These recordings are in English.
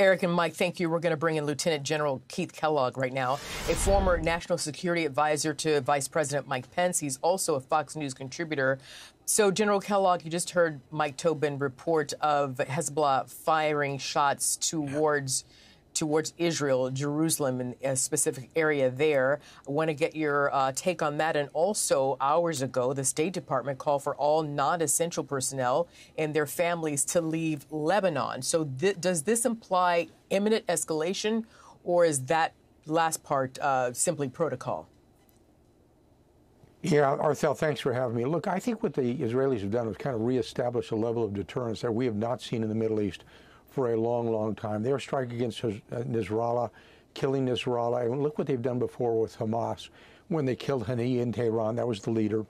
Eric and Mike, thank you. We're going to bring in Lieutenant General Keith Kellogg right now, a former national security advisor to Vice President Mike Pence. He's also a Fox News contributor. So, General Kellogg, you just heard Mike Tobin report of Hezbollah firing shots towards Israel, Jerusalem, in a specific area there. I want to get your take on that. And also, hours ago, the State Department called for all non-essential personnel and their families to leave Lebanon. So does this imply imminent escalation, or is that last part simply protocol? Yeah, Arthel, thanks for having me. Look, I think what the Israelis have done is kind of reestablish a level of deterrence that we have not seen in the Middle East for a long, long time. They're striking against Nasrallah, killing Nasrallah. And look what they've done before with Hamas when they killed Hani in Tehran. That was the leader.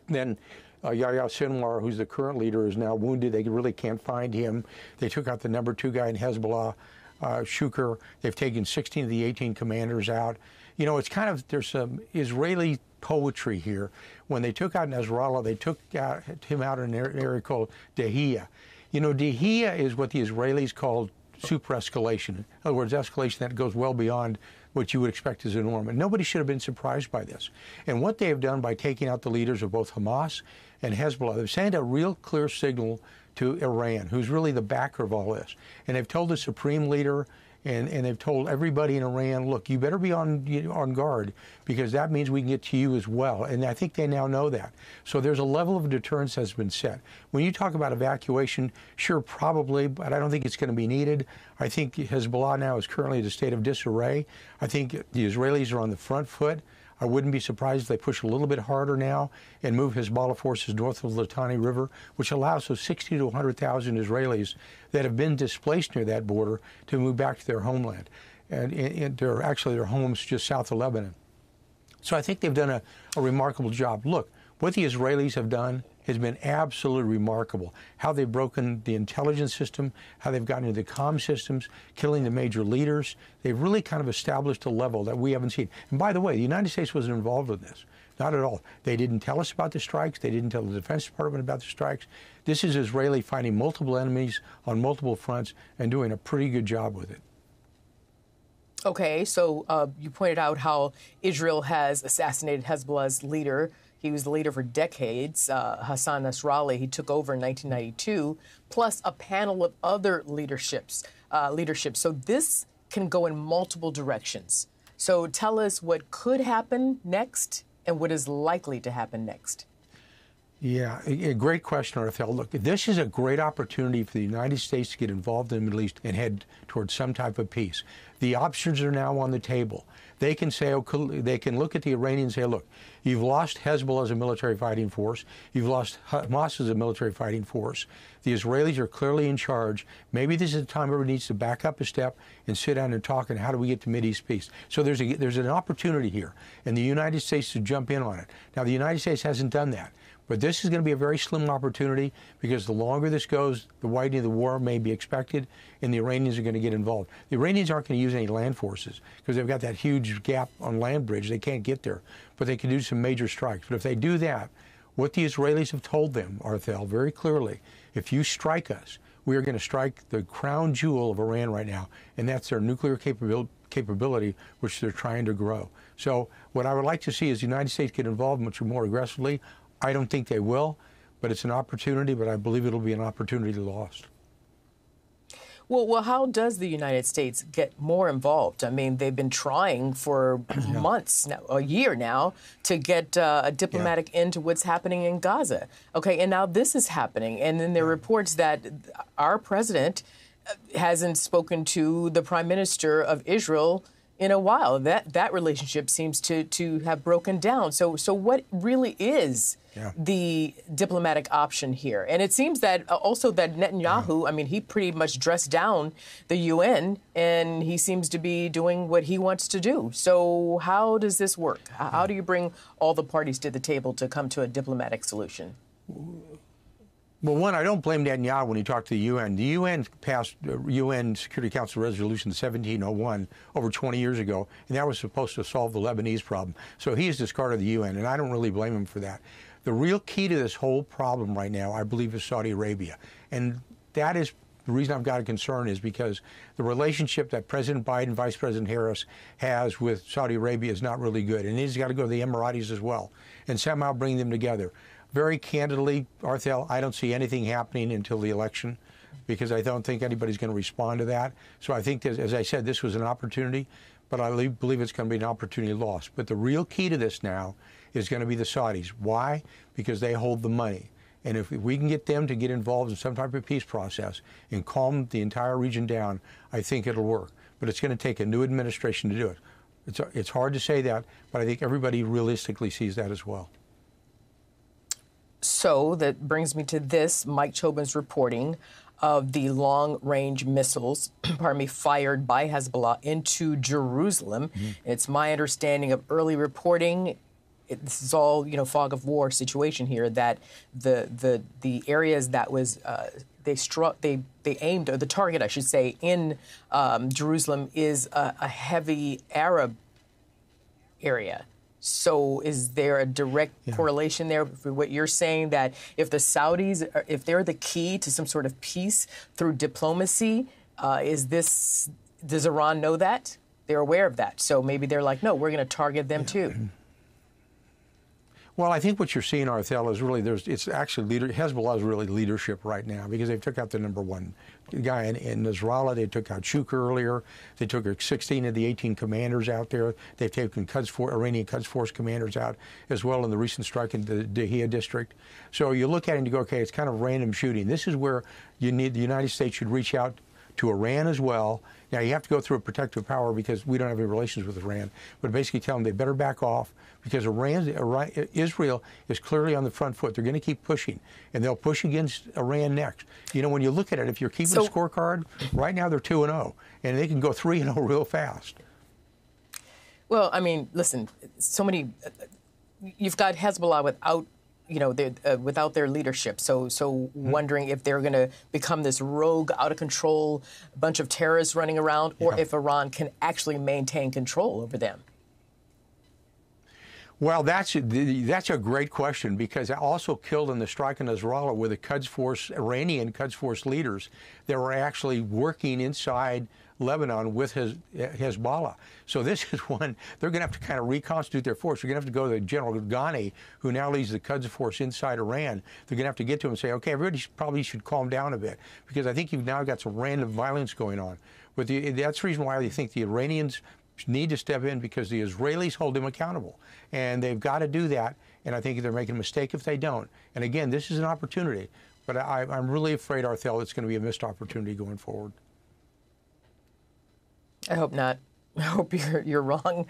Then Yahya Sinwar, who's the current leader, is now wounded. They really can't find him. They took out the #2 guy in Hezbollah, Shukr. They've taken 16 of the 18 commanders out. You know, it's kind of, there's some Israeli poetry here. When they took out Nasrallah, they took him out in an area called Dahiyah. You know, Dahiyah is what the Israelis call super escalation. In other words, escalation that goes well beyond what you would expect as a norm. And nobody should have been surprised by this. And what they have done by taking out the leaders of both Hamas and Hezbollah, they've sent a real clear signal to Iran, who's really the backer of all this. And they've told the supreme leader and they've told everybody in Iran, look, you better be on guard, because that means we can get to you as well. And I think they now know that. So there's a level of deterrence that's been set. When you talk about evacuation, sure, probably, but I don't think it's going to be needed. I think Hezbollah now is currently in a state of disarray. I think the Israelis are on the front foot. I wouldn't be surprised if they push a little bit harder now and move Hezbollah forces north of the Litani River, which allows those 60 to 100,000 Israelis that have been displaced near that border to move back to their homeland. And they're actually their homes just south of Lebanon. So I think they've done a remarkable job. Look, what the Israelis have done has been absolutely remarkable. How they've broken the intelligence system, how they've gotten into the comm systems, killing the major leaders. They've really kind of established a level that we haven't seen. And by the way, the United States wasn't involved in this. Not at all. They didn't tell us about the strikes. They didn't tell the Defense Department about the strikes. This is Israeli fighting multiple enemies on multiple fronts and doing a pretty good job with it. Okay, so you pointed out how Israel has assassinated Hezbollah's leader. He was the leader for decades, Hassan Nasrallah. He took over in 1992, plus a panel of other leaderships. So this can go in multiple directions. So tell us what could happen next and what is likely to happen next. Yeah, a great question, Arthel. Look, this is a great opportunity for the United States to get involved in the Middle East and head towards some type of peace. The options are now on the table. They can say, they can look at the Iranians and say, look, you've lost Hezbollah as a military fighting force. You've lost Hamas as a military fighting force. The Israelis are clearly in charge. Maybe this is the time everybody needs to back up a step and sit down and talk, and how do we get to Mideast peace? So there's an opportunity here, and the United States to jump in on it. Now, the United States hasn't done that. But this is going to be a very slim opportunity, because the longer this goes, the widening of the war may be expected, and the Iranians are going to get involved. The Iranians aren't going to use any land forces because they've got that huge gap on land bridge. They can't get there, but they can do some major strikes. But if they do that, what the Israelis have told them, Arthel, very clearly, if you strike us, we are going to strike the crown jewel of Iran right now, and that's their nuclear capability, which they're trying to grow. So what I would like to see is the United States get involved much more aggressively. I don't think they will, but it's an opportunity, but I believe it'll be an opportunity lost. Well, how does the United States get more involved? I mean, they've been trying for months, now, a year now, to get a diplomatic end to what's happening in Gaza. Okay, and now this is happening. And then there are reports that our president hasn't spoken to the prime minister of Israel in a while. That relationship seems to have broken down. So what really is the diplomatic option here? And it seems that also that Netanyahu, I mean, he pretty much dressed down the UN, and he seems to be doing what he wants to do. So how does this work? How do you bring all the parties to the table to come to a diplomatic solution? Well, one, I don't blame Netanyahu when he talked to the UN. The UN passed UN Security Council Resolution 1701 over 20 years ago, and that was supposed to solve the Lebanese problem. So he has discarded the UN, and I don't really blame him for that. The real key to this whole problem right now, I believe, is Saudi Arabia. And that is The reason I've got a concern is because the relationship that President Biden, Vice President Harris has with Saudi Arabia is not really good. And he's got to go to the Emiratis as well and somehow bring them together. Very candidly, Arthel, I don't see anything happening until the election because I don't think anybody's going to respond to that. So I think, as I said, this was an opportunity, but I believe it's going to be an opportunity lost. But the real key to this now is going to be the Saudis. Why? Because they hold the money. And if we can get them to get involved in some type of peace process and calm the entire region down, I think it'll work. But it's going to take a new administration to do it. It's hard to say that, but I think everybody realistically sees that as well. So that brings me to this, Mike Chobin's reporting of the long-range missiles, fired by Hezbollah into Jerusalem. Mm-hmm. It's my understanding of early reporting, this is all, fog of war situation here, that the areas that was they aimed, or the target, I should say, in Jerusalem is a heavy Arab area. So is there a direct correlation there for what you're saying, that if the Saudis, if they're the key to some sort of peace through diplomacy, does Iran know that? They're aware of that. So maybe they're like, no, we're going to target them too. Well, I think what you're seeing, Arthel, is really it's actually Hezbollah is really leadership right now because they took out the #1 guy in Nasrallah. They took out Shuk earlier. They took 16 of the 18 commanders out there. They've taken Iranian Quds Force commanders out as well in the recent strike in the Dahia district. So you look at it and you go, okay, it's kind of random shooting. This is where the United States should reach out to Iran as well. Now, you have to go through a protective power because we don't have any relations with Iran, but basically tell them they better back off because Israel is clearly on the front foot. They're going to keep pushing, and they'll push against Iran next. When you look at it, if you're keeping a scorecard, right now they're 2-0, and they can go 3-0 real fast. Well, I mean, listen, so many, you've got Hezbollah without without their leadership. So wondering if they're going to become this rogue, out of control bunch of terrorists running around, or if Iran can actually maintain control over them. Well, that's a great question because also killed in the strike in Nasrallah were the Iranian Quds Force leaders that were actually working inside Lebanon with Hezbollah. So this is one, they're going to have to kind of reconstitute their force. They're going to have to go to General Ghani, who now leads the Quds Force inside Iran. They're going to have to get to him and say, okay, everybody probably should calm down a bit because I think you've now got some random violence going on. But that's the reason why I think the Iranians need to step in because the Israelis hold them accountable. And they've got to do that. And I think they're making a mistake if they don't. And again, this is an opportunity. But I'm really afraid, Arthel, it's going to be a missed opportunity going forward. I hope not. I hope you're wrong,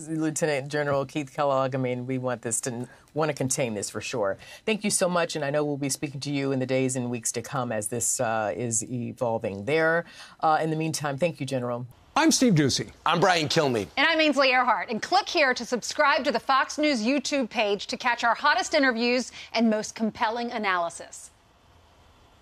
Lieutenant General Keith Kellogg. I mean, we want to contain this for sure. Thank you so much, and I know we'll be speaking to you in the days and weeks to come as this is evolving there. In the meantime, thank you, General. I'm Steve Doocy. I'm Brian Kilmeade. And I'm Ainsley Earhart. And click here to subscribe to the Fox News YouTube page to catch our hottest interviews and most compelling analysis.